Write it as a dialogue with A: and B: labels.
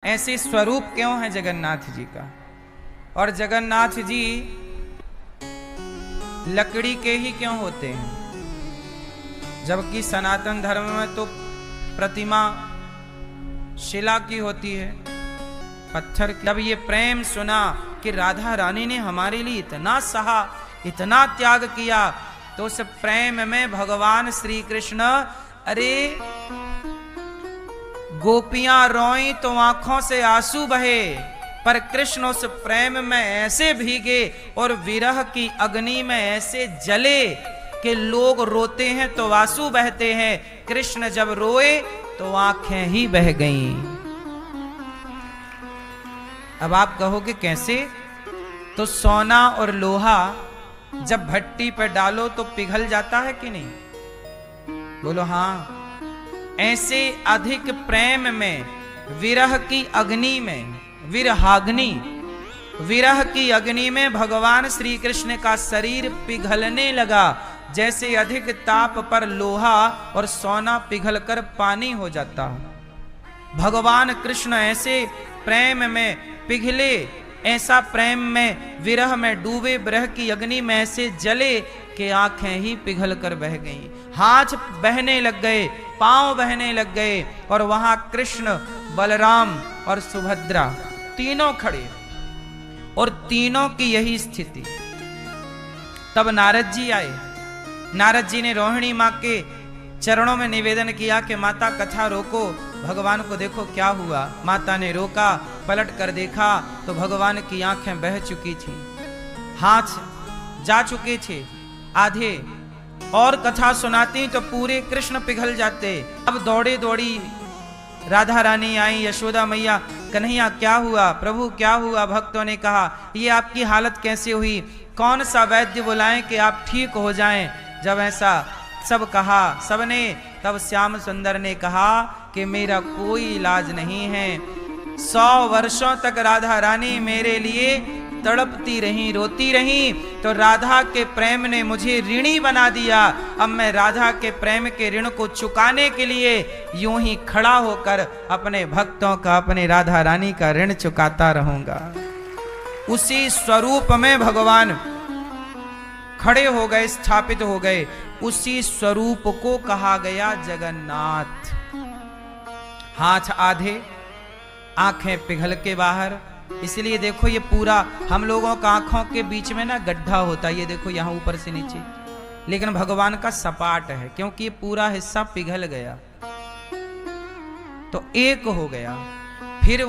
A: ऐसे स्वरूप क्यों है जगन्नाथ जी का। और जगन्नाथ जी लकड़ी के ही क्यों होते हैं, जबकि सनातन धर्म में तो प्रतिमा शिला की होती है, पत्थर की। जब ये प्रेम सुना कि राधा रानी ने हमारे लिए इतना सहा, इतना त्याग किया, तो उस प्रेम में भगवान श्री कृष्ण, अरे गोपियां रोई तो आंखों से आंसू बहे, पर कृष्ण उस प्रेम में ऐसे भीगे और विरह की अग्नि में ऐसे जले कि लोग रोते हैं तो आंसू बहते हैं, कृष्ण जब रोए तो आंखें ही बह गईं। अब आप कहोगे कैसे, तो सोना और लोहा जब भट्टी पर डालो तो पिघल जाता है कि नहीं, बोलो हाँ। ऐसे अधिक प्रेम में, विरह की अग्नि में, विरहाग्नि, विरह की अग्नि में भगवान श्री कृष्ण का शरीर पिघलने लगा, जैसे अधिक ताप पर लोहा और सोना पिघलकर पानी हो जाता। भगवान कृष्ण ऐसे प्रेम में पिघले, ऐसा प्रेम में, विरह में डूबे, विरह की अग्नि में ऐसे जले कि आंखें ही पिघल कर बह गईं, हाथ बहने लग गए, पांव बहने लग गए, और वहां कृष्ण, बलराम और सुभद्रा तीनों खड़े, और तीनों की यही स्थिति। तब नारद जी आए। नारद जी ने रोहिणी मां के चरणों में निवेदन किया कि माता कथा रोको, भगवान को देखो क्या हुआ। माता ने रोका, पलट कर देखा तो भगवान की आंखें बह चुकी थी, हाथ जा चुके थे आधे, और कथा सुनाती तो पूरे कृष्ण पिघल जाते। अब दौड़े दौड़ी राधा रानी आई, यशोदा मैया, कन्हैया क्या हुआ, प्रभु क्या हुआ। भक्तों ने कहा ये आपकी हालत कैसे हुई, कौन सा वैद्य बुलाएं कि आप ठीक हो जाएं। जब ऐसा सब कहा सबने, तब श्याम सुंदर ने कहा कि मेरा कोई इलाज नहीं है। 100 वर्षों तक राधा रानी मेरे लिए तड़पती रही, रोती रही, तो राधा के प्रेम ने मुझे ऋणी बना दिया। अब मैं राधा के प्रेम के ऋण को चुकाने के लिए यूं ही खड़ा होकर अपने भक्तों का, अपने राधा रानी का ऋण चुकाता रहूंगा। उसी स्वरूप में भगवान खड़े हो गए, स्थापित हो गए। उसी स्वरूप को कहा गया जगन्नाथ। हाथ आधे, आंखें पिघल के बाहर। इसलिए देखो ये पूरा हम लोगों का आंखों के बीच में ना गड्ढा होता है, ये देखो यहां ऊपर से नीचे, लेकिन भगवान का सपाट है, क्योंकि ये पूरा हिस्सा पिघल गया तो एक हो गया। फिर